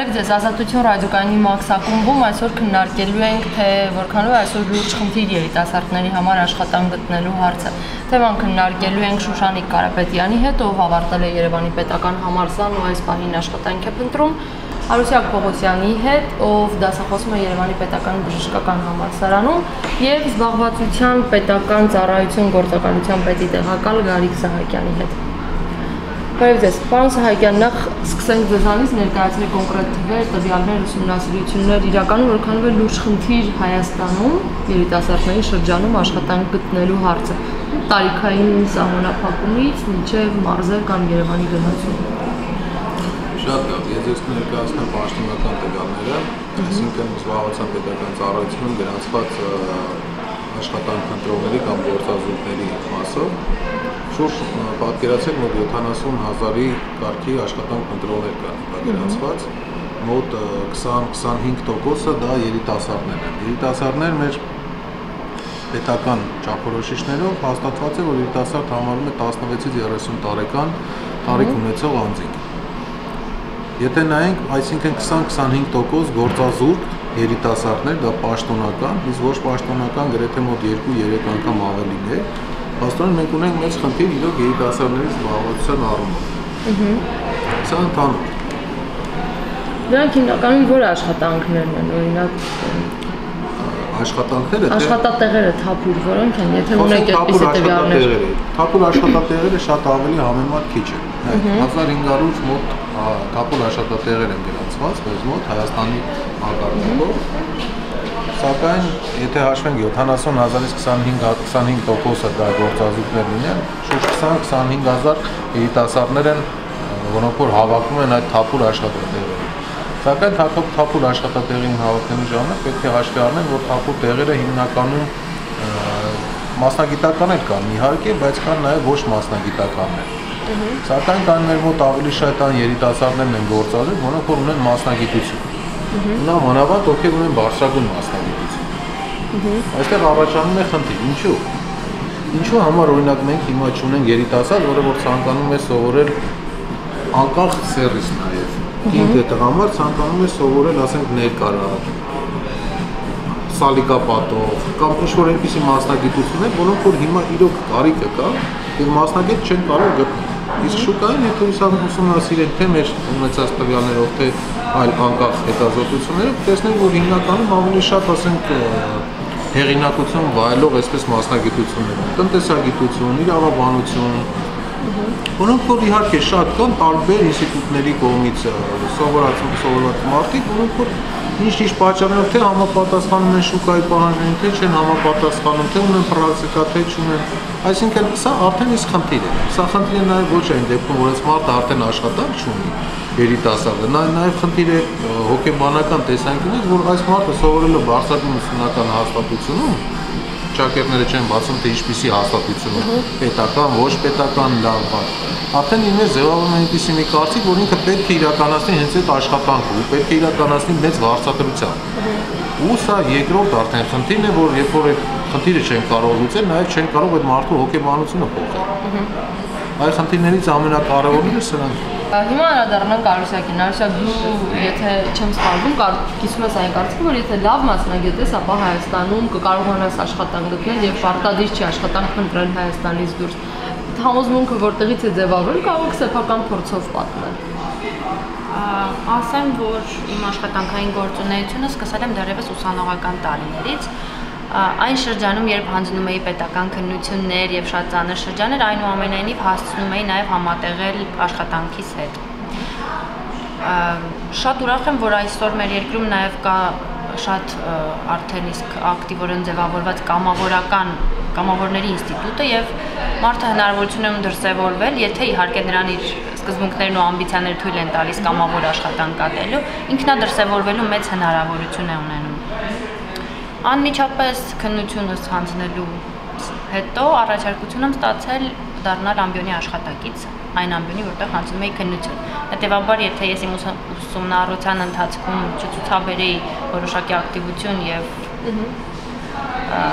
Բարև ձեզ, Ազատություն ռադիոկայանի Մաքս ակումբում այսօր քննարկելու ենք, թե որքանով այսօր լուրջ խնդիր երիտասարդների համար աշխատանք գտնելու հարցը։ Թեման քննարկելու ենք Շուշանիկ Կարապետյանի հետ, ով ավարտել է Երևանի պետական համալսարան ու այս պահին աշխատանք է փնտրում, Արուսյակ Պողոսյանի հետ, ով դասախոսում է Երևանի պետական բժշկական համալսարանում, եւ զբաղվածության պետական ծառայություն գործակալության պետի տեղակալ Գարիկ Սահակյանի հետ։ Բարև ձեզ, պարոն Սահակյան, նախ սկսենք ձեզանից ներկայացնել կոնկրետ թվեր, տվյալներ, ուսումնասիրություններ, իրականում որքանով է լուրջ խնդիր Հայաստանում երիտասարդների շրջանում աշխատանք գտնելու հարցը, տարիքային սահմանափակումից մինչև մարզեր կամ Երևանի գնացում։ Շատ լավ, ես ես կներկայացնեմ պաշտոնական տվյալները, այսինքն զբաղվածության պետական ծառայությունում գրանցված աշխատանք ընտրողների կամ գործազուրկների մասով շուրջ պատկերացեք մոտ 70,000-ի կարգի աշխատանք ընտրողներ կան պատկերացված, մոտ 20-25%-ը դա երիտասարդներ են։ Երիտասարդներ մեր պետական չափորոշիչներով հաստատված է, որ երիտասարդ համարվում է 16-ից 30 տարեկան տարիք ունեցող անձինք։ Եթե նայենք, այսինքն 20-25% գործազուրկ երիտասարդներ, դա պաշտոնական, իսկ ոչ պաշտոնական գրեթե մոտ 2-3 անգամ ավելին է։ Փաստորեն մենք ունենք մեծ խնդիր իրոք երիտասարդների զբաղվածության առումով։ Սա ընդհանուր։ Դրանք հիմնականում որ աշխատանքներն են, օրինակ աշխատատեղերը թափուր որոնք են, եթե ունեք այդպիսի տվյալներ։ Թափուր աշխատատեղերը շատ ավելի համեմատ քիչ են։ 1500 մոտ թափուր աշխատատեղեր են գրանցված մեզ մոտ Հայաստանի մակարդակով։ Սակայն եթե հաշվենք 70,000-ից 25%-ը դա գործազուրկներ լինեն, շուրջ 20-25,000 երիտասարդներ են, որոնք որ հավաքում են այդ թափուր աշխատատեղերը։ Սակայն թափուր աշխատատեղին հավաքնելու ժամանակ պետք է հաշվի առնենք, որ թափուր տեղերը հիմնականում մասնագիտական կան, իհարկե, բայց կան նաև ոչ մասնագիտականներ։ Սակայն կան մեր մոտ ավելի շատ այն երիտասարդներն են գործազուրկ, որոնք որ ունեն մասնագիտություն։ Մանավանդ ովքեր ունեն բարձրագույն մասնագիտություն։ Այստեղ առաջանում է խնդիր, ինչու համար օրինակ մենք հիմա չունենք երիտասարդ, որը որ ցանկանում է սովորել անկախ սերվիս նաև։ Ինքը տղամարդ ցանկանում է սովորել, ասենք, ներկարար, սալիկապատող կամ ինչ-որ այնպիսի մասնագիտություններ, որոնք որ հիմա իրոք կարիքը կա, եւ մասնագետ չեն կարող գտնել։ Իսկ շուկային եթե ուսումնասիրենք թե մեր ունեցած տվյալներով, թե այլ անկախ հետազոտություններով, տեսնենք, որ հիմնականում ավելի շատ, ասենք, հեղինակություն վայելող այսպես մասնագիտություններ են, տնտեսագիտություն, իրավաբանություն, որոնք որ իհարկե շատ կան տարբեր ինստիտուտների կողմից սովորած մարդիկ, որոնք որ ինչ պատճառներով թե համապատասխանում են շուկայի պահանջներին, թե չեն համապատասխանում, թե ունեն պրակտիկա, թե չունեն։ Այսինքն սա արդեն իսկ խնդիր է։ Սա խնդիր է նաև ոչ այն դեպքում, որ այս մարդը արդեն աշխատանք չունի, երիտասարդը, նաև խնդիր է հոգեբանական տեսանկյունից, որ այս մարդը սովորել է բարձրագույն ուսումնական հաստատությունում, շակերտները չեն բացում, թե ինչպիսի հաստատությունում, պետական, ոչ պետական, լավ, բան։ Արդեն իր մեջ ձևավորվում է այնպիսի մի կարծիք, որ ինքը պետք է իրականացնի հենց այդ աշխատանքը ու պետք է իրականացնի մեծ վարձատրությամբ։ Ու սա երկրորդ արդեն խնդիրն է, որ երբ որ այդ խնդիրը չեն կարող լուծել, նաև չեն կարող այդ մարդու հոգեբանությունը փոխել։ Այդ խնդիրներից ամենակարևորները սրանք են։ Հիմա անդրադառնանք Արուսյակին, Արուսյակ, դու եթե չեմ սխալվում, կիսում ես այն կարծիքը, որ եթե լավ մասնագետ ես, ապա Հայաստանում կկարողանաս աշխատանք գտնել եւ պարտադիր չի աշխատանք փնտրել Հայաստանից դուրս։ Համոզմունքը որտեղից է ձևավորվել, կարող եք սեփական փորձով պատմել։ Ասեմ, որ իմ աշխատանքային գործունեությունը սկսել եմ դեռևս ուսանողական տարիներից։ Այն շրջանում, երբ հանձնում էի պետական քննություններ եւ շատ ծանր շրջաններ, այնուամենայնիվ հասցնում էի նաեւ համատեղել աշխատանքիս հետ։ Շատ ուրախ եմ, որ այսօր մեր երկրում նաեւ կա շատ արդեն իսկ ակտիվորեն ձևավորված կամավորների ինստիտուտը եւ մարդը հնարավորություն ունի դրսևորվել, եթե իհարկե նրան իր սկզբունքներն ու ամբիցիաները թույլ են տալիս կամավոր աշխատանք կատարելու, ինքնադրսևորվելու մեծ հնարավորություն է ունենում։ Անմիջապես քննությունս հանձնելու հետո առաջարկություն եմ ստացել դառնալ ամբիոնի աշխատակից, այն ամբիոնի, որտեղ հանձնում էի քննություն։ Հետևաբար, եթե ես իմ ուսումնառության ընթացքում չցուցաբերեի որոշակի ակտիվություն եւ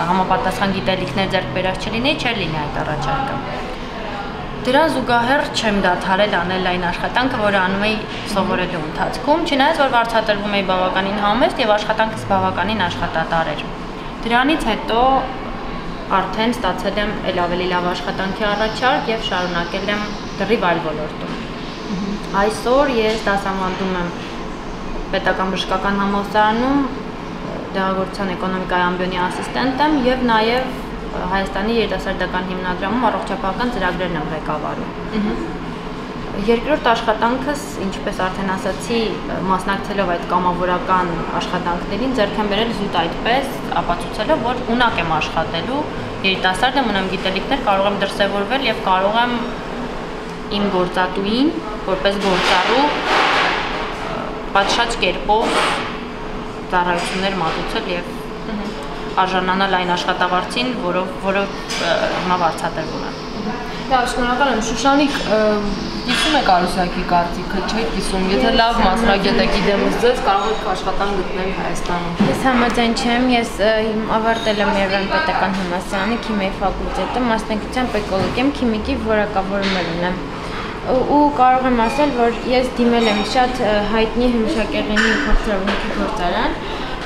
համապատասխան գիտելիքներ ձեռք բերած չլինեի, չէր լինի այդ առաջարկը։ Դրան զուգահեռ չեմ դադարել անել այն աշխատանքը, որը անում էի սովորելու ընթացքում, չնայած որ վարձատրվում էի բավականին համեստ եւ աշխատանքս բավականին աշխատատար էր։ Դրանից հետո արդեն ստացել եմ ել ավելի լավ աշխատանքի առաջարկ եւ շարունակել եմ դրիվ այլ ոլորտում։ Այսօր ես դասավանդում եմ պետական բժշկական համալսարանում, դեղագործության էկոնոմիկայի ամբիոնի ասիստենտ եմ եւ նաեւ Հայաստանի երիտասարդական հիմնադրամում առողջապահական ծրագրերն եմ ղեկավարում։ Երկրորդ աշխատանքս, ինչպես արդեն ասացի, մասնակցելով այդ կամավորական աշխատանքներին, ձեռք եմ բերել զուտ այդպես, ապացուցելով, որ ունակ եմ աշխատելու, երիտասարդ եմ, ունեմ գիտելիքներ, կարող եմ դրսևորվել եւ կարող եմ իմ գործատուին, որպես գործառու, պատշաճ կերպով ծառայություններ մատուցել եւ արժանանալ այն աշխատավարձին, որով հիմա վարձատրվում է։ Դա շնորհակալ եմ, Շուշանիկ, կիսում եք Արուսյակի կարծիքը, չէ՞ կիսում, եթե լավ մասնագետ եք իդեմս ձեզ, կարող եք աշխատանք գտնել Հայաստանում։ Ես համաձայն չեմ, ես ավարտել եմ Երևան պետական համալսարանի քիմիայի ֆակուլտետը, մասնագիտությամբ էկոլոգ եմ, քիմիկի որակավորումներ ունեմ։ Ու կարող եմ ասել, որ ես դիմել եմ շատ հայտնի հմշակեղենի քաղաքացիների գործարան,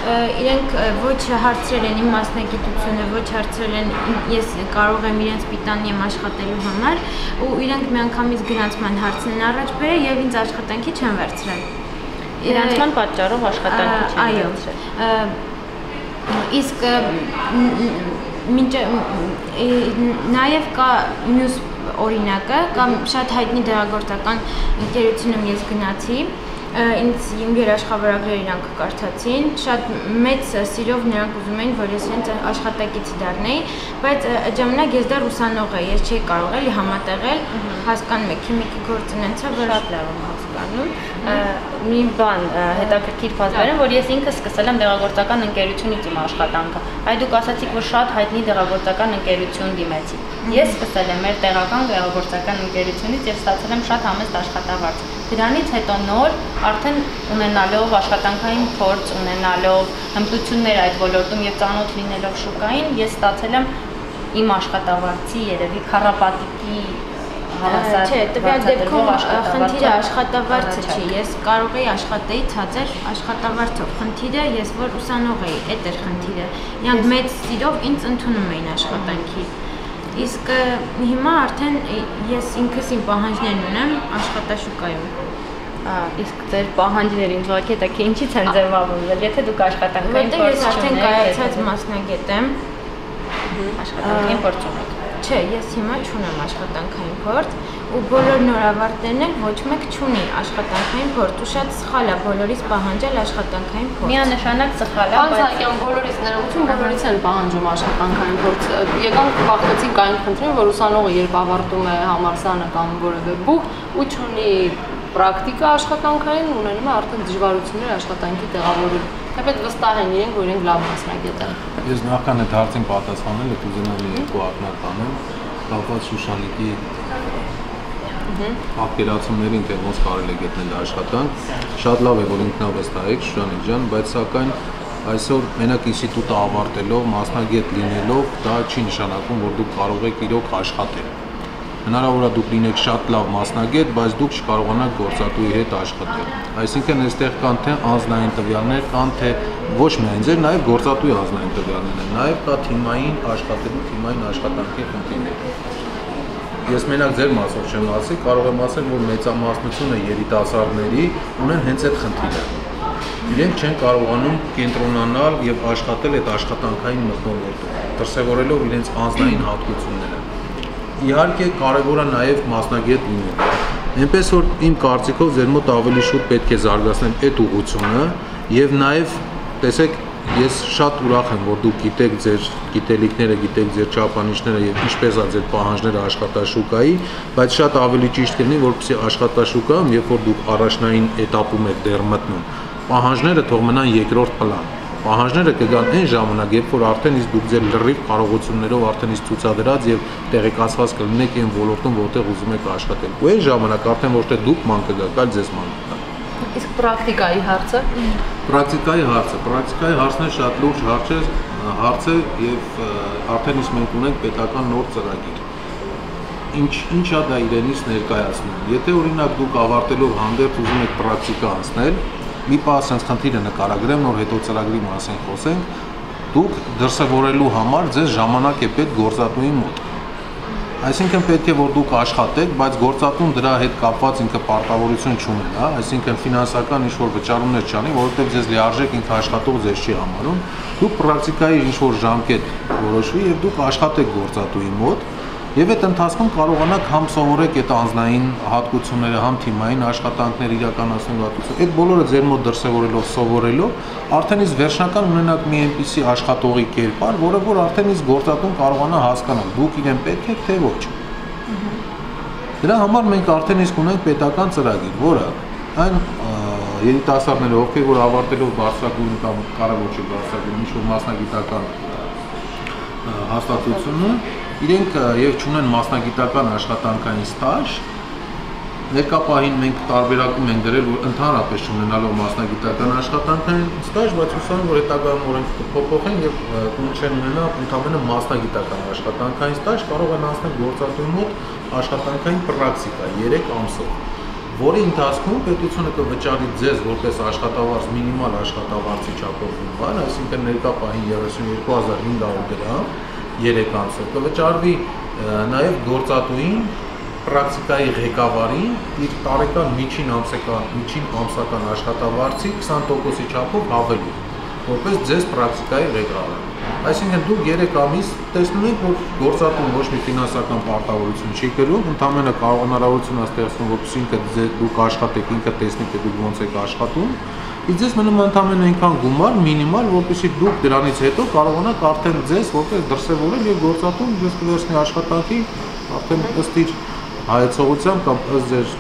իրենք ոչ հարցրել են իմ մասնագիտությունը, ոչ հարցրել են ես կարող եմ իրենց պիտանի եմ աշխատելու համար ու իրենք միանգամից գրանցման հարցն են առաջ բերել եւ ինձ աշխատանքի չեն վերցրել։ Գրանցման պատճառով աշխատանքի չեն վերցրել։ Իսկ նաեւ կա մյուս օրինակը, կամ շատ հայտնի դեղագործական ընկերությունում ես գնացի, ինձ իմ երաշխավորագրերը իրանք կարդացին, շատ մեծ սիրով նրանք ուզում էին, որ ես իրենց աշխատակիցի դառնայի, բայց այդ ժամանակ ես դեռ ուսանող էի, ես չէի կարող էլի համատեղել, հասկանում եք, քիմիկի գործ ունեցա, որ շատ լավ եմ հասկանում։ Մի բան հետաքրքիր փաստ բերեմ, որ ես ինքս սկսել եմ դեղագործական ընկերությունից իմ աշխատանքը։ Այ դուք ասացիք, որ շատ հայտնի դեղագործական ընկերություն դիմեցի։ Ես սկսել եմ մեր տեղական դեղագործական ընկերությունից եւ ստացել եմ շատ համեստ աշխատավարձ։ Դրանից հետո նոր արդեն ունենալով աշխատանքային փորձ, ունենալով հմտություններ այդ ոլորտում եւ ծանոթ լինելով շուկային, ես ստացել եմ իմ աշխատավարձի երևի քառապատիկի հավասար։ Չէ, տվյալ դեպքում խնդիրը աշխատավարձը չի, ես կարող էի աշխատեի ցածր աշխատավարձով, խնդիրը ես որ ուսանող էի, այդ էր խնդիրը, իրանք մեծ սիրով ինձ ընդունում էին աշխատանքի, իսկ հիմա արդեն ես ինքս իմ պահանջներն ունեմ աշխատաշուկայում։ Իսկ ձեր պահանջները ինձ ուղղակի հետաքրքիր ինչի՞ց են ձևավորվել, եթե դուք աշխատանքային փորձ ես արդեն կայացած մասնագետ եմ, աշխատանքային փորձ ունեք։ Չէ, ես հիմա չունեմ աշխատանքային փորձ ու բոլոր նորավարտներն էլ ոչ մեկ չունի աշխատանքային փորձ ու շատ սխալ է բոլորից պահանջել աշխատանքային փորձ։ Միանշանակ սխալ է, բայց բոլորից ներողություն, բոլորից են պահանջում աշխատանքային փորձ։ Եկանք բախտեցինք այն խնդրին, որ ուսանողը երբ ավարտում է համալսարանը կամ որևէ բուհ ու չունի պրակտիկա աշխատանքային, ունենում է արդեն դժվարություններ աշխատանքի տեղավորելու։ Թեպետ վստահ են իրենք, որ իրենք լավ մասնագետ են։ Ես նախքան այդ հարցին պատասխանել եք ուզենամ մի երկու ակնարկ անեմ, կապված Շուշանիկի պատկերացումներին, թե ոնց կարելի է գտնել աշխատանք։ Շատ լավ է, որ ինքնավստահ եք Շուշանիկ ջան, բայց սակայն այսօր մենակ ինստիտուտը ավարտելով, մասնագետ լինելով, դա չի նշանակում, որ դուք կարող եք իրոք աշխատել։ Հնարավոր է դուք լինեք շատ լավ մասնագետ, բայց դուք չկարողանաք գործատուի հետ աշխատել։ Այսինքն այստեղ կան թե անձնային տվյալներ, կան թե ոչ միայն ձեր, նաև գործատուի անձնային տվյալներ են, նաև կա թիմային աշխատելու, թիմային աշխատանքի խնդիրներ։ Ես մենակ ձեր մասով չեմ ասի, կարող եմ ասել, որ մեծամասնությունը երիտասարդների ունեն հենց այդ խնդիրը։ Իրենք չեն կարողանում կենտրոնանալ եւ աշխատել այդ աշխատանքային մթնոլորտում, դրսևորելով իրենց անձնային հատկությունները։ Իհարկե կարևոր է նաև մասնագետ լինել։ Այնպես որ իմ կարծիքով ձեր մոտ ավելի շուտ պետք է զարգացնել այդ ուղղությունը եւ նաև տեսեք ես շատ ուրախ եմ որ դուք գիտեք ձեր գիտելիքները, գիտեք ձեր չափանիշները եւ ինչպես է ձեր պահանջները աշխատաշուկայի, բայց շատ ավելի ճիշտ կլինի որպեսզի աշխատաշուկայում երբ որ դուք առաջնային этаպում եք դեռ մտնում, պահանջները թող մնան երկրորդ պլան։ Պահանջները կգան այն ժամանակ, երբ որ արդեն իսկ դուք ձեր լրիվ կարողություններով արդեն իսկ ցուցադրած եւ տեղեկացված կլինեք այն ոլորտում, որտեղ ուզում եք աշխատել։ Ու այն ժամանակ արդեն ոչ թե դուք ման կգաք, այլ ձեզ ման կգա։ Իսկ պրակտիկայի հարցը։ Պրակտիկայի հարցն է շատ լուրջ հարց է եւ արդեն իսկ մենք ունենք պետական նոր ծրագիր։ ինչա դա իրենից ներկայացնում։ Եթե օրինակ դուք ավարտելով հանդերձ ուզում եք պրակտիկա անցնել, մի պահ ասենց խնդիրը նկարագրեմ, նոր հետո ծրագրի մասին խոսենք, դուք դրսևորելու համար ձեզ ժամանակ է պետք գործատուի մոտ։ Այսինքն պետք է որ դուք աշխատեք, բայց գործատուն դրա հետ կապված ինքը պարտավորություն չունենա, այսինքն ֆինանսական ինչ-որ վճարումներ չանի, որովհետև ձեզ լիարժեք ինքը աշխատող ձեզ չի համարում, դուք պրակտիկայի ինչ-որ ժամկետ որոշվի եւ դուք աշխատեք գործատուի մոտ եւ այդ ընթացքում կարողանաք համ սովորեք այդ անձնային հատկությունները, համ թիմային աշխատանքներ իրականացնելու հատկություն։ Այդ բոլորը ձեր մոտ դրսևորելով, սովորելով, արդեն իսկ վերջնական ունենաք մի այնպիսի աշխատողի կերպար, որը որ արդեն իսկ գործատուն կարողանա հասկանալ, դուք իրեն պետք եք թե ոչ։ Դրա համար մենք արդեն իսկ ունենք պետական ծրագիր, որը այն երիտասարդները, ովքեր որ ավարտելով բարձրագույն կամ կարևոր չէ բարձրագույն ինչ-որ մասնագիտական հաստատությունը իրենք եւ չունեն մասնագիտական աշխատանքային ստաժ, ներկա պահին մենք տարբերակում ենք դրել, որ ընդհանրապես չունենալով մասնագիտական աշխատանքային ստաժ, բայց հուսամ որ հետագայում օրենք կփոփոխեն եւ չեն ունենա ընդհանրապես մասնագիտական աշխատանքային ստաժ, կարող են անցնել գործատուի մոտ աշխատանքային պրակտիկա 3 ամսով, որի ընթացքում պետությունը կվճարի ձեզ որպես աշխատավարձ մինիմալ աշխատավարձի չափով բան, այսինքն ներկա պահին 32500 դրամ 3 ամսով կվճարվի նաև գործատուին, պրակտիկայի ղեկավարին իր տարեկան միջին ամսական աշխատավարձի 20%-ի չափով հավելու, որպես ձեզ պրակտիկայի ղեկավար։ Այսինքն դուք 3 ամիս տեսնում եք, որ գործատուն ոչ մի ֆինանսական պարտավորություն չի կրում, ընդհանրապես կարող հնարավորություն ստեղծում, որպեսզի դուք աշխատեք, ինքը տեսնի, թե դուք ոնց եք աշխատում, իսկ ձեզ մնում ընդհանրապես այնքան գումար մինիմալ, որպեսզի դուք դրանից հետո կարողանաք արդեն ձեզ որպես դրսևորել եւ գործատուն ձեզ կվերցնի աշխատանքի արդեն ըստ իր հայեցողության կամ ըստ ձեր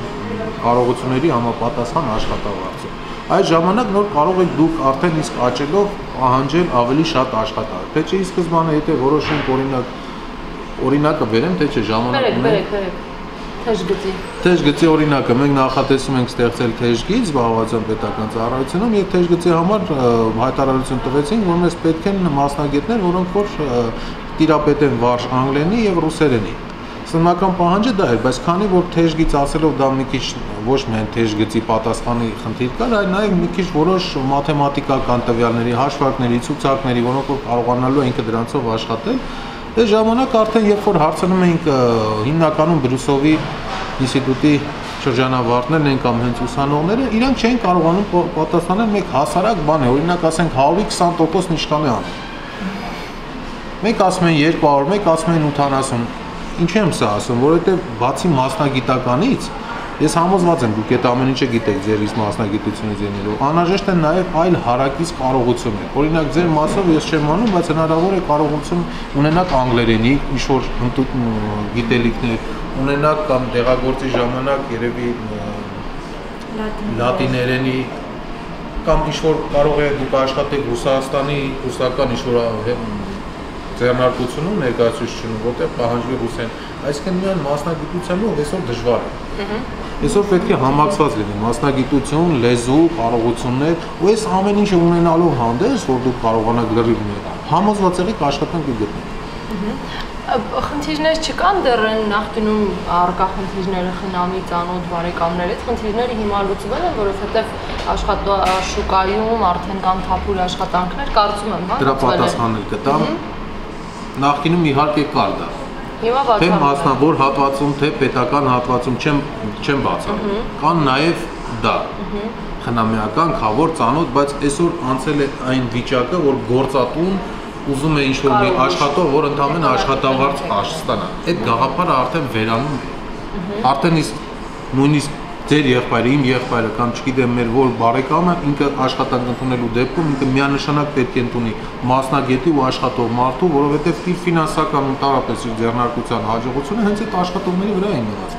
կարողությունների համապատասխան աշխատավարձը։ Այդ ժամանակ նոր կարող եք դուք արդեն իսկ աճելով պահանջել ավելի շատ աշխատանք։ Թե չէ ի սկզբանե եթե որոշենք օրինակը բերեմ, թե չէ ժամանակը Բերեք Թեժգծի օրինակը մենք նախատեսում ենք ստեղծել թեժգիծ զբաղվածության պետական ծառայությունում եւ թեժգծի համար հայտարարություն տվեցինք, որ մեզ պետք են մասնագետներ, որոնք որ տիրապետեն վարժ անգլերենի եւ ռուսերենի։ Սնական պահանջը դա էր, բայց քանի որ թեժգիծ ասելով դա մի քիչ ոչ միայն թեժգծի պատասխանի խնդիր կար, այլ նաեւ մի քիչ որոշ մաթեմատիկական տվյալների, հաշվարկների, ցուցակների, որոնք որ կարողանալու են ինքը դրանցով աշխատել, Այս ժամանակ արդեն երբ որ հարցնում էինք հիմնականում Բրյուսովի ինստիտուտի շրջանավարտներն են կամ հենց ուսանողները, իրանք չէին կարողանում պատասխանել մեկ հասարակ բան է, օրինակ ասենք 100% նշան է անում։ Մեկ ասում են 200, մեկ ասում են 80։ Ինչու եմ սա ասում, որովհետև բացի մասնագիտականից ես համոզված եմ դուք այդ ամեն ինչը գիտեք ձեր իսկ մասնագիտությունից ելնելով, անհրաժեշտ է նաև այլ հարակից կարողություններ։ Օրինակ ձեր մասով ես չեմ անում, բայց հնարավոր է կարողություն ունենաք անգլերենի ինչ-որ գիտելիքներ, ունենաք կամ դեղագործի ժամանակ երևի լատիներենի կամ ինչ-որ կարող է դուք աշխատեք Ռուսաստանի ռուսական ինչ-որ ձեռնարկությունում ներկայացուցիչում, որտեղ պահանջվի ռուսեն, այսինքն միայն մասնագիտությանով այսօր դժվար է։ Այսօր պետք է համակցված լինի մասնագիտություն, լեզու, կարողություններ, ու այս ամեն ինչը ունենալով հանդերձ, որ դուք կարողանաք լրիվ համոզված եղեք աշխատանք գտնեք։ Խնդիրներ չկան դեռ նախկինում առկա խնդիրները խնամի ծանոթ բարեկամներից, խնդիրները հիմա լուծվել են, որովհետև աշխատաշուկայում արդեն կան թափուր աշխատանքներ, կարծում եմ, դրա պատասխաններ կտամ։ Նախկինում իհարկե կար դա։ Թե մասնավոր հատվածում, թե պետական հատվածում չեմ բացառում։ Կան նաև դա խնամիական, խավոր, ծանոթ, բայց այսօր անցել է այն վիճակը, որ գործատուն ուզում է ինչ-որ մի աշխատող, որ ընդամենը աշխատավարձ ստանա։ Այդ գաղափարը արդեն վերանում է։ Արդեն իսկ նույնիսկ ձեր եղբայրը, իմ եղբայրը կամ չգիտեմ մեր որ բարեկամը ինքը աշխատանք ընդունելու դեպքում ինքը միանշանակ պետք է ընդունի մասնագետի ու աշխատող մարդու, որովհետև իր ֆինանսական ընդհանրապես իր ձեռնարկության հաջողությունը հենց այդ աշխատողների վրա է հիմնված։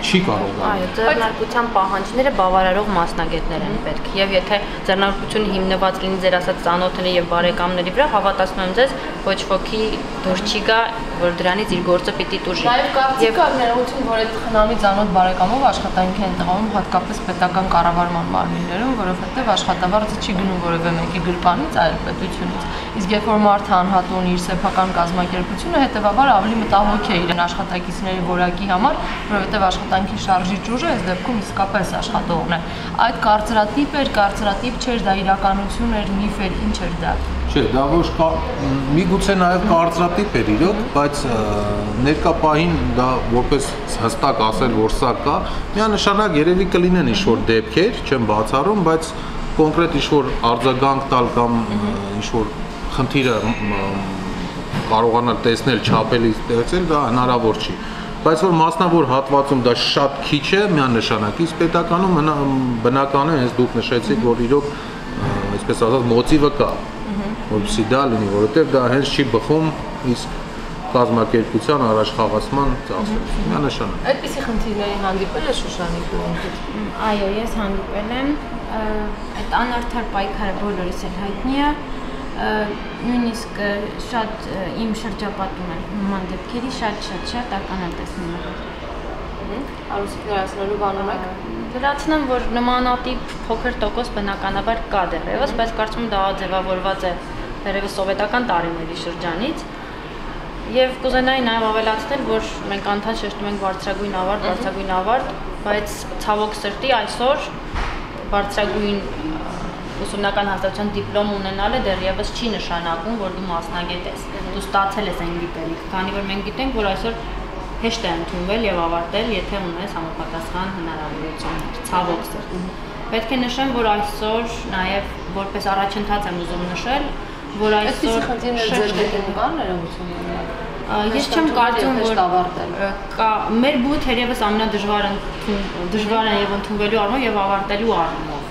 Չի կարող գալ։ Այո, ձեռնարկության պահանջները բավարարող մասնագետներ են պետք։ Եվ եթե ձեռնարկությունը հիմնված լինի ձեր ասած ծանոթների եւ բարեկամների վրա, հավատացնում եմ ձեզ, ոչ ոքի դուր չի գա, որ դրանից իր գործը պիտի տուժի։ Նաև կարծիք կա ներողություն, որ այդ խնամի ծանոթ բարեկամով աշխատանքի են տղաում հատկապես պետական կառավարման մարմիններում, որովհետև աշխատավարձը չի գնում որևէ մեկի գրպանից, այլ պետությունից։ Իսկ երբ որ մարդը անհատ ունի իր սեփական կազմակերպությունը, հետեւաբար ավելի մտահոգ է իր աշխատակիցների որակի համար, որովհետև աշխատանքի շարժիչ ուժը այս դեպքում իսկապես աշխատողն է։ Այդ կարծրատիպ չէր, դա իրականություն էր, միֆ էր, ինչ էր դա։ Չէ, դա ոչ միգուցե նաև կարծրատիպ էր իրոք, բայց ներկա պահին դա որպես հստակ ասել, որ սա կա, միանշանակ երևի կլինեն ինչ-որ դեպքեր, չեմ բացառում, բայց կոնկրետ ինչ-որ արձագանք տալ կամ ինչ-որ խնդիրը կարողանալ տեսնել, չափելի ստեղծել, դա հնարավոր չի։ Բայց որ մասնավոր հատվածում դա շատ քիչ է, միանշանակ, իսկ պետականում բնական է, հենց դուք նշեցիք, որ իրոք, այսպես ասած, մոտիվը կա, որպեսզի դա լինի, որովհետև դա հենց չի բխում իսկ կազմակերպության առաջխաղացման ծախսերից, միանշանակ։ Այդպիսի խնդիրների հանդիպել եք Շուշանիկ դուք։ Այո, ես հանդիպել եմ, այդ անարդար պայքարը բոլորիս էլ հայտնի է, նույնիսկ շատ իմ շրջապատում են նման դեպքերի շատ ականատեսնում եմ։ Արուսիկ լրացնելու բան ունեք։ Լրացնեմ, որ նմանատիպ փոքր տոկոս բնականաբար կա դեռևս, բայց կարծում եմ դա ձևավորված է դեռևս սովետական տարիների շրջանից։ Եվ կուզենայի նաև ավելացնել, որ մենք անդադ շեշտում ենք բարձրագույն ավարտ, բայց ցավոք սրտի այսօր բարձրագույն ուսումնական հաստատության դիպլոմ ունենալը դեռևս չի նշանակում, որ դու մասնագետ ես, դու ստացել ես այն գիտելիքը, քանի որ մենք գիտենք, որ այսօր հեշտ է ընդունվել եւ ավարտել, եթե ունես համապատասխան հնարավորություններ, ցավոք սրտի։ Պետք է նշեմ, որ այսօր նաև որպես առաջընթաց եմ ուզում նշել, որ այսօր խնդիրները ձեր դեպքում կան ներողություն։ Ես չեմ կարծում, որ մեր բուհը թերևս ամենադժվարն է եւ ընդունվելու առումով եւ ավարտելու առումով։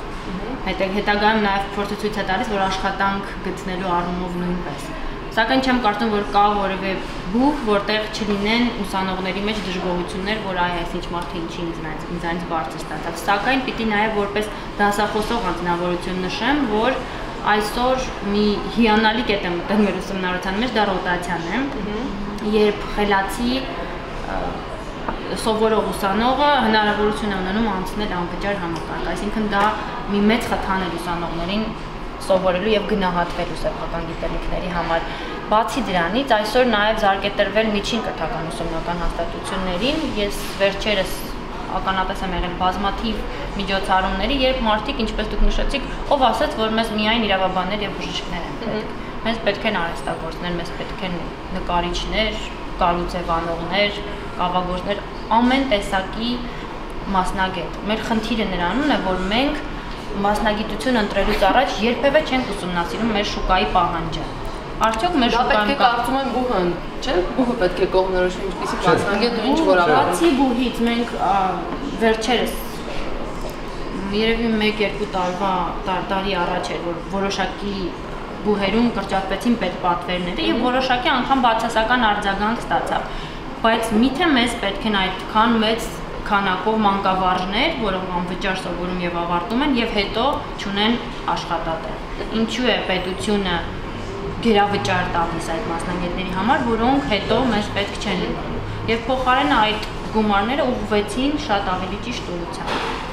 Հետագայում նաև փորձը ցույց է տալիս, որ աշխատանք գտնելու առումով նույնպես։ Սակայն չեմ կարծում, որ կա որևէ բուհ, որտեղ չլինեն ուսանողների մեջ դժգոհություններ, որ այ այսինչ մարդը ինչին ինձանից բարձր ստացավ։ Սակայն պիտի նաև որպես դասախոսող անձնավորություն նշեմ, որ այսօր մի հիանալի կետ է մտել մեր ուսումնարության մեջ, դա ռոտացիան է, երբ խելացի սովորող ուսանողը հնարավորություն է ունենում անցնել անվճար համակարգ, այսինքն դա մի մեծ խթան է ուսանողներին սովորելու եւ գնահատվելու սեփական գիտելիքների համար։ Բացի դրանից, այսօր նաեւ զարգետրվել միջին կրթական ուսումնական հաստատություններին, ես վերջերս ականատես եմ եղել բազմաթիվ միջոցառումների, երբ մարդիկ, ինչպես դուք նշեցիք, ով ասաց, որ մեզ միայն իրավաբաններ եւ բժիշկներ են պետք։ Մեզ պետք են արհեստագործներ, մեզ պետք են նկարիչներ, կառուցեվանողներ, կավագործներ, ամեն տեսակի մասնագետ։ Մեր խնդիրը նրանում է, որ մենք մասնագիտություն ընտրելուց առաջ երբևէ չենք ուսումնասիրում մեր շուկայի պահանջը։ Արդյոք մեր շուկայում կա կարծում եմ բուհն, չէ՞, բուհը պետք է կողմնորոշի ինչպեսի մասնագետ ու ինչ որակով։ Բացի բուհից մենք վերջերս երևի 1-2 տարի առաջ էր, որ որոշակի բուհերում կրճատվեցին պետպատվերները եւ որոշակի անգամ բացասական արձագանք ստացավ։ Բայց միթե մեզ պետք են այդքան մեծ քանակով մանկավարժներ, որոնք անվճար սովորում եւ ավարտում են եւ հետո ճունեն աշխատատեղ։ Ինչու է պետությունը գերավճար տալիս այդ մասնագետների համար, որոնք հետո մեզ պետք չեն լինելու։ Եվ փոխարենը այդ գումարները ուղղվեցին շատ ավելի ճիշտ ուղղությամբ։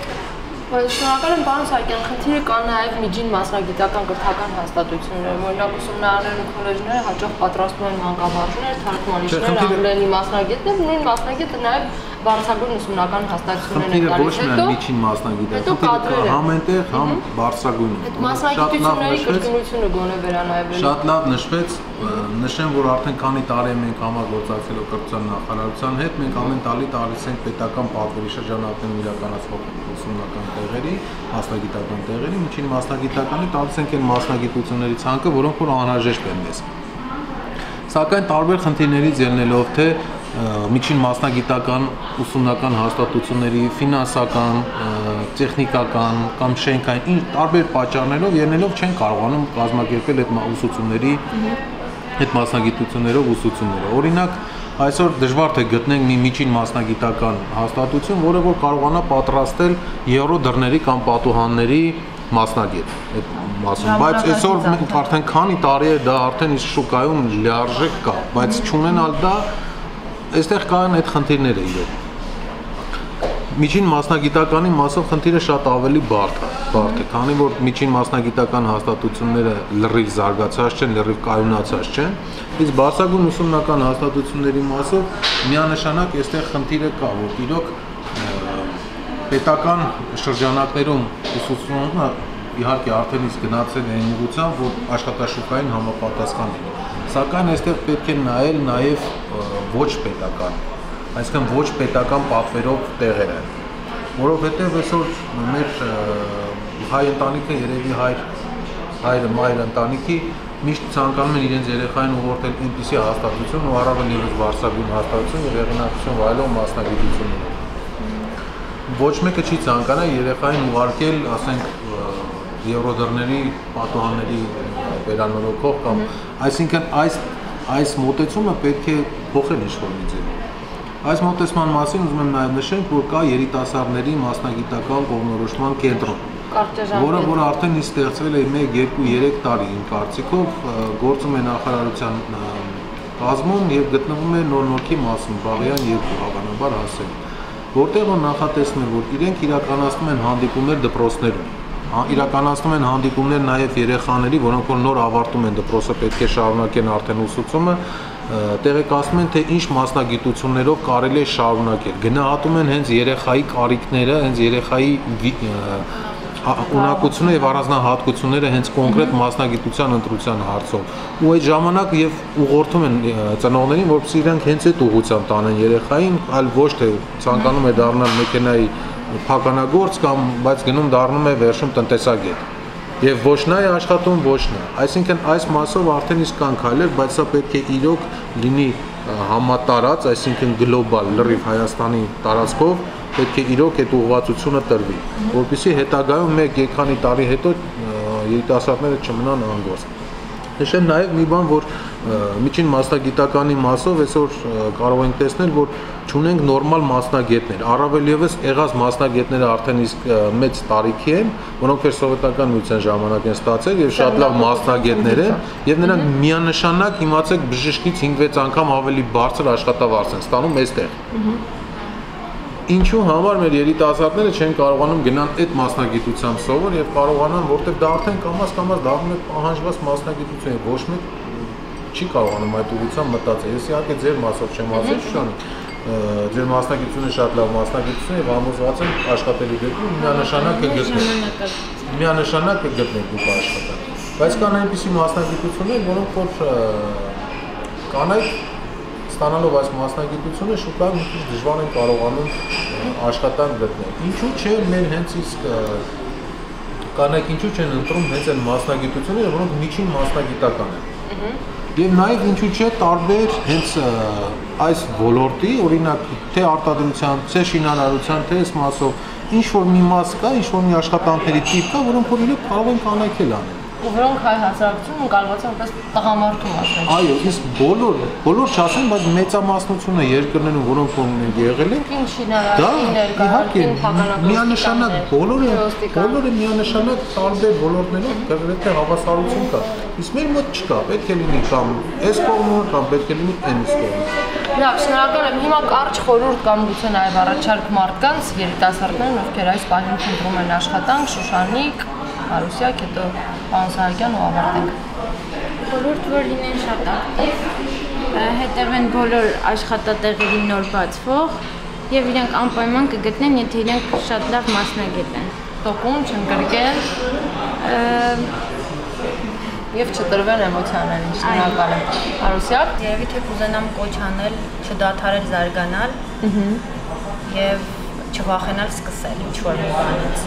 Շնորհակալ եմ պարոն Սահակյան, խնդիրը կա նաև միջին մասնագիտական կրթական հաստատություններում, օրինակ ուսումնարաններն ու քոլեջները հաճախ պատրաստում են մանկավարժներ, թարգմանիչներ, անգլերենի մասնագետներ, նույն մասնագետը նաև բարձրագույն ուսումնական հաստատություններն են տալիս, հետո միջին մասնագիտական, համ այնտեղ, համ բարձրագույն։ Այդ մասնագիտությունների կրկնությունը գոնե վերանայվելու։ Շատ լավ նշվեց, նշեմ, որ արդեն քանի տարի մենք համագործակցելով կրթության նախարարության հետ, մենք ամեն տարի տալիս ենք պետական պատվերի շրջանակներում իրականացվող ուսումնական տեղերի, մասնագիտական տեղերի, միջին մասնագիտականի տալիս ենք այն մասնագիտությունների ցանկը, որոնք որ անհրաժեշտ են մեզ։ Սակայն տարբեր խնդիրներից ելնելով թե միջին մասնագիտական ուսումնական հաստատությունների ֆինանսական, տեխնիկական կամ շենքային տարբեր պատճառներով ելնելով չեն կարողանում կազմակերպել այդ ուսուցումների այդ մասնագիտություններով ուսուցումները։ Օրինակ, այսօր դժվար թե գտնենք մի միջին մասնագիտական հաստատություն, որը որ կարողանա պատրաստել երրորդ դռների կամ պատուհանների մասնագետ այդ մասում, բայց այսօր մենք արդեն քանի տարի է դա արդեն իսկ շուկայում լիարժեք կա, բայց չունենալ դա այստեղ կան այդ խնդիրները իրոք։ Միջին մասնագիտականի մասով խնդիրը շատ ավելի բարդ է, քանի որ միջին մասնագիտական հաստատությունները լրիվ զարգացած չեն, լրիվ կայունացած չեն, իսկ բարձրագույն ուսումնական հաստատությունների մասով միանշանակ այստեղ խնդիրը կա, որ իրոք պետական շրջանակներում ուսուցումը իհարկե արդեն իսկ գնացել է այն ուղղությամբ, որ աշխատաշուկային համապատասխան լինի, սակայն այստեղ պետք է նայել նաև ոչ պետական, այսինքն ոչ պետական պատվերով տեղերը, որովհետև այսօր մեր հայ ընտանիքը երևի հայրը մայր ընտանիքի միշտ ցանկանում են իրենց երեխային ուղղորդել այնպիսի հաստատություն ու առավել ևս բարձրագույն հաստատություն եւ եղանակություն վայելող մասնագիտություններ։ Ոչ մեկը չի ցանկանա երեխային ուղարկել, ասենք, եվրոդռների պատուհանների վերանորոգող կամ այսինքն այս մոտեցումը պետք է փոխել ինչ-որ մի ձև։ Այս մոտեցման մասին ուզում եմ նաև նշենք, որ կա երիտասարդների մասնագիտական կողմնորոշման կենտրոն, որը արդեն ստեղծվել է 1, 2, 3 տարի իմ կարծիքով, գործում է նախարարության կազմում եւ գտնվում է Նոր-Նորքի մասում, Բաղյան 2 հավանաբար հասել, որտեղ որ նախատեսվում է, որ իրենք իրականացնում են հանդիպումներ դպրոցներում, իրականացնում են հանդիպումներ նաև երեխաների, որոնք որ նոր ավարտում են դպրոցը, պետք է շարունակեն արդեն ուսուցումը, տեղեկացնում են, թե ինչ մասնագիտություններով կարելի է շարունակել, գնահատում են հենց երեխայի կարիքները, հենց երեխայի ունակությունը եւ առանձնահատկությունները հենց կոնկրետ մասնագիտության ընտրության հարցով ու այդ ժամանակ եւ ուղղորդում են ծնողներին, որպեսզի իրենք հենց այդ ուղղությամբ տանեն երեխային, այլ ոչ թե ցանկանում է դառնալ մեքենայի փականագործ կամ բայց գնում դառնում է վերջում տնտեսագետ եւ ոչ նա է աշխատում, ոչ նա, այսինքն այս մասով արդեն իսկ կան քայլեր, բայց սա պետք է իրոք լինի համատարած, այսինքն գլոբալ լրիվ Հայաստանի տարածքով պետք է իրոք այդ ուղղվածությունը տրվի, որպեսզի հետագայում մեկ քանի տարի հետո երիտասարդները չմնան անգործ։ Նշեմ նաև մի բան, որ միջին մասնագիտականի մասով այսօր կարող ենք տեսնել, որ չունենք նորմալ մասնագետներ, առավել ևս եղած մասնագետները արդեն իսկ մեծ տարիքի են, որոնք որ սովետական միության ժամանակ են ստացել եւ շատ լավ մասնագետներ են եւ նրանք միանշանակ իմացեք բժշկից 5-6 անգամ ավելի բարձր աշխատավարձ են ստանում այստեղ։ Ինչու համար մեր երիտասարդները չեն կարողանում գնալ այդ մասնագիտությամբ սովոր եւ կարողանան, որտեղ դա արդեն կամաց-կամաց դառնում է պահանջված մասնագիտություն, ոչ մեկ չի կարողանում այդ ուղղությամբ մտածել։ Ես իհարկե ձեր մասով չեմ ասել, Շուշան, ձեր մասնագիտությունը շատ լավ մասնագիտություն է եւ համոզված եմ աշխատելու դեպքում միանշանակ կգտնեք։ Միանշանակ կգտնեք դուք աշխատանք։ Բայց կան այնպիսի մասնագիտություններ, որոնք որ կանայք ստանալով այս մասնագիտությունը շուկայում մի քիչ դժվար են կարողանում աշխատանք գտնել։ Ինչու՞ չէ մեր հենց իսկ կանայք ինչու չեն ընտրում հենց այն մասնագիտությունները, որոնք միջին մասնագիտական են։ Եվ նաև ինչու՞ չէ տարբեր հենց այս ոլորտի, օրինակ թե արտադրության, թե շինարարության, թե այս մասով ինչ որ մի մաս կա, ինչ որ մի աշխատանքների տիպ կա, որոնք որ իրոք կարող են կանայք էլ անել։ Ու որոնք հայ հասարակությունն կարողացան որպես տղամարդու մասնակցել։ Այո, իսկ բոլոր չասեմ, բայց մեծամասնությունը երկրներում, որոնք ունեն եղել են, իհարկե, միանշանակ բոլորը միանշանակ տարբեր ոլորտներով գրեթե հավասարություն կա։ Իսկ մեր մոտ չկա, պետք է լինի կամ այս կողմը, կամ պետք է լինի այս կողմը։ Լավ, շնորհակալ եմ։ Հիմա կարճ խորհուրդ կամ գուցե նաև առաջարկ մարդկանց, երիտասարդներին, ովքեր այս պահին փնտրում են աշխատանք, Շուշանիկ, Մարուսյակ, հետո պարոն Սահակյան ու ավարտենք։ Խորհուրդ, որ լինեն շատ ակտիվ, հետևեն բոլոր աշխատատեղերի նոր բացվող եւ իրենք անպայման կգտնեն, եթե իրենք շատ լավ մասնագետ են։ Տոկուն, չընկրկեն եւ չտրվեն էմոցիաներին, շնորհակալ եմ։ Մարուսյակ, երևի թե կուզենամ կոչ անել, չդադարել զարգանալ եւ չվախենալ սկսել ինչ-որ մի բանից։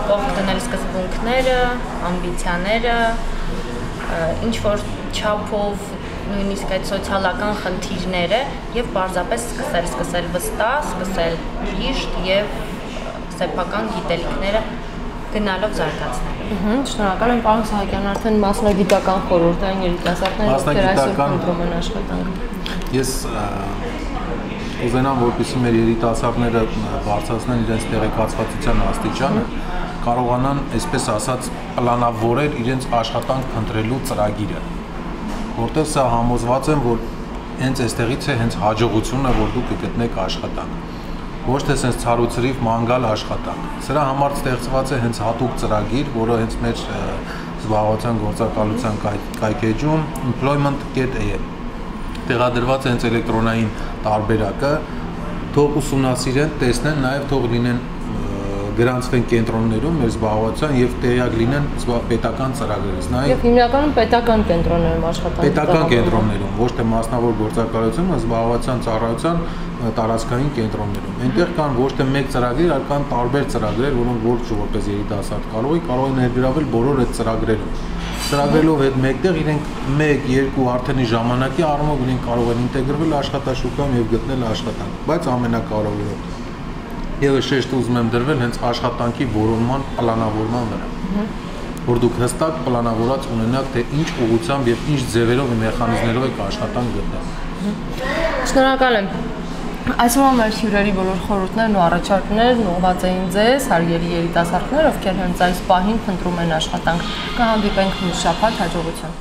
Կողք դնել սկզբունքները, ամբիցիաները, ինչ-որ չափով նույնիսկ այդ սոցիալական խնդիրները եւ պարզապես սկսել վստահ, սկսել ճիշտ եւ սեփական գիտելիքները գնալով զարգացնել։ Շնորհակալ եմ, պարոն Սահակյան, արդեն մասնագիտական խորհրդային երիտասարդներ, ովքեր այսօր կընտրում են աշխատանք։ Ես կուզենամ, որպեսզի մեր երիտասարդները բարձրացնեն իրենց տեղեկացվածության աստիճանը, կարողանան, այսպես ասած, պլանավորել իրենց աշխատանք փնտրելու ծրագիրը, որտեղ սա համոզված եմ, որ հենց այստեղից է հենց հաջողությունը, որ դուք կգտնեք աշխատանք, ոչ թե sense ցարուցրիվ մանգալ աշխատանք։ Սրա համար ստեղծված է հենց հատուկ ծրագիր, որը հենց մեր զբաղվածության գործակալության կայքեջում employment.am տեղադրված է հենց էլեկտրոնային տարբերակը, թող ուսումնասիրեն, տեսնեն, նաև թող լինեն գրանցվեն կենտրոններում մեր զբաղվածության եւ տեղյակ լինեն պետական ծրագրերից։ Եվ հիմնականում պետական կենտրոններում աշխատանք։ Պետական կենտրոններում, ոչ թե մասնավոր գործակալությունում, զբաղվածության ծառայության տարածքային կենտրոններում։ Այնտեղ կան ոչ թե մեկ ծրագիր, այլ կան տարբեր ծրագրեր, որոնք ոչ որպես երիտասարդ կարող են ներգրավել բոլոր այդ ծրագրերում։ Ծրագրելով հետ մեկտեղ իրենք 1-2 արդենի ժամանակի առումով իրենք կարող են ինտեգրվել աշխատաշուկայում եւ գտնել աշխատանք, բայց ամենակարևորը Եվս շեշտը ուզում եմ դրվել հենց աշխատանքի որոնման պլանավորման վրա, որ դուք հստակ պլանավորած ունենաք, թե ինչ ուղղությամբ եւ ինչ ձևերով ու մեխանիզմներով եք աշխատանք գտնել։ Շնորհակալ եմ։ Այսօր մեր հյուրերի բոլոր խորհուրդներն ու առաջարկներն ուղղված էին ձեզ, հարգելի երիտասարդներ, ովքեր հենց այս պահին փնտրում են աշխատանք։ Կհանդիպենք մյուս շաբաթ, հաջողություն։